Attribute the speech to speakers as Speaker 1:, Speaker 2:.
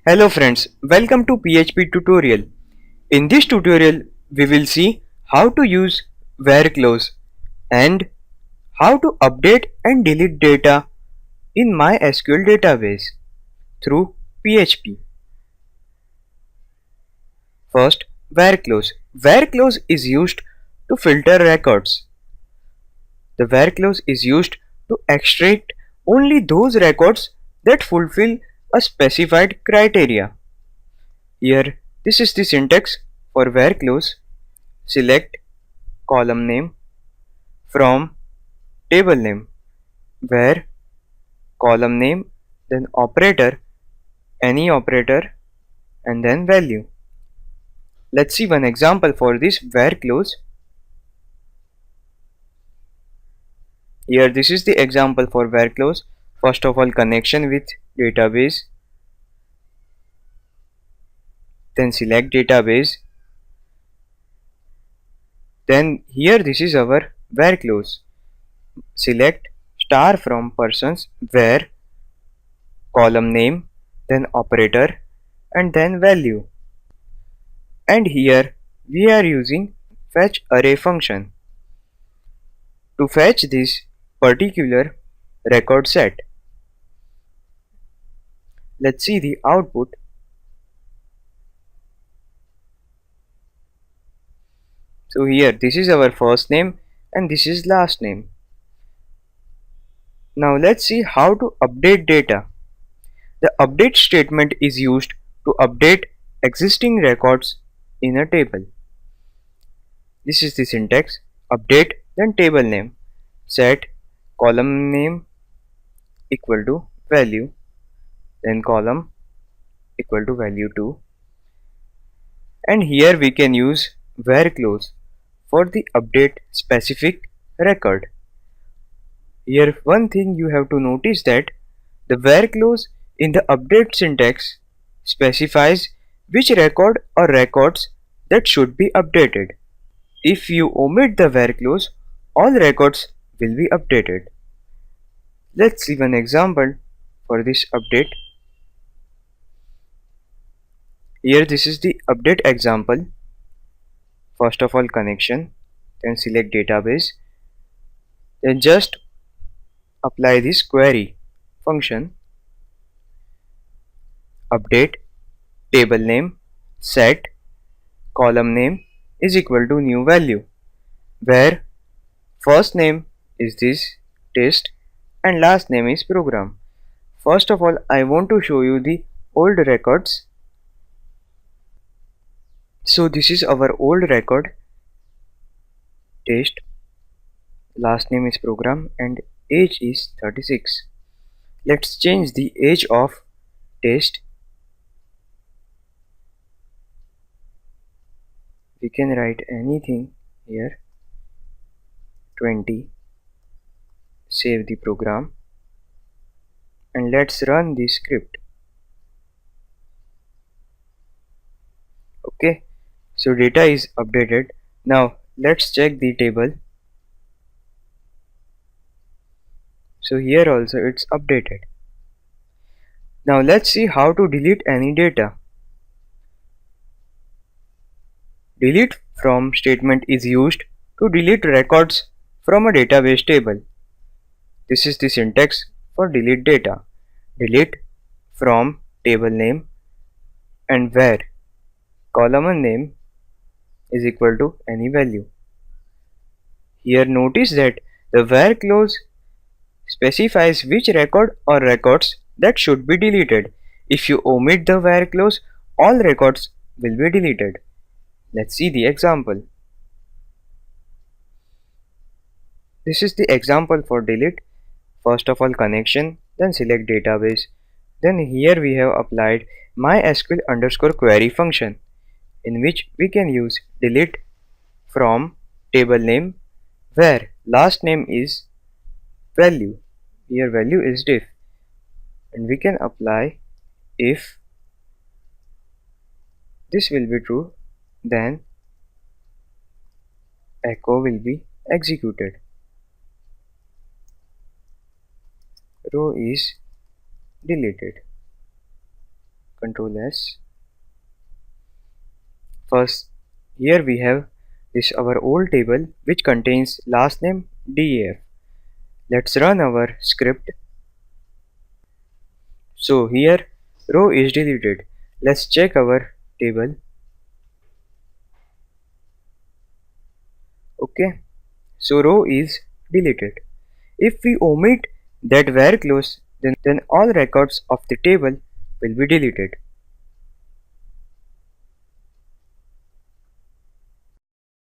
Speaker 1: Hello friends, welcome to PHP tutorial. In this tutorial, we will see how to use where clause and how to update and delete data in MySQL database through PHP. First, where clause. Where clause is used to filter records. The where clause is used to extract only those records that fulfill a specified criteria. Here, this is the syntax for where clause. Select column name from table name, where column name, then operator, any operator, and then value. Let's see one example for this where clause. Here this is the example for where clause. First of all, connection with database, then select database. Then here this is our where clause. Select star from persons, where column name, then operator, and then value. And here we are using fetch array function to fetch this particular record set. Let's see the output. So here this is our first name and this is last name. Now let's see how to update data. The update statement is used to update existing records in a table. This is the syntax: update, then table name, set column name equal to value, then column equal to value 2, and here we can use where clause for the update specific record. Here one thing you have to notice that the where clause in the update syntax specifies which record or records that should be updated. If you omit the where clause, all records will be updated. Let's see one example for this update. Here this is the update example. First of all, connection, then select database, then just apply this query function. Update table name, set column name is equal to new value, where first name is this test and last name is program. First of all, I want to show you the old records. So this is our old record, test, last name is program, and age is 36. Let's change the age of test. We can write anything here, 20. Save the program and let's run the script. Okay, so data is updated. Now let's check the table. So here also it's updated. Now let's see how to delete any data. Delete from statement is used to delete records from a database table. This is the syntax for delete data. Delete from table name and where column name is equal to any value. Here notice that the where clause specifies which record or records that should be deleted. If you omit the where clause, all records will be deleted. Let's see the example. This is the example for delete. First of all, connection, then select database. Then here we have applied MySQL underscore query function, in which we can use delete from table name, where last name is value. Here value is diff, and we can apply if this will be true, then echo will be executed. Row is deleted. Control S. First, here we have this our old table which contains last name DAF. Let's run our script. So here row is deleted. Let's check our table. Okay, so row is deleted. If we omit that where clause, then all records of the table will be deleted.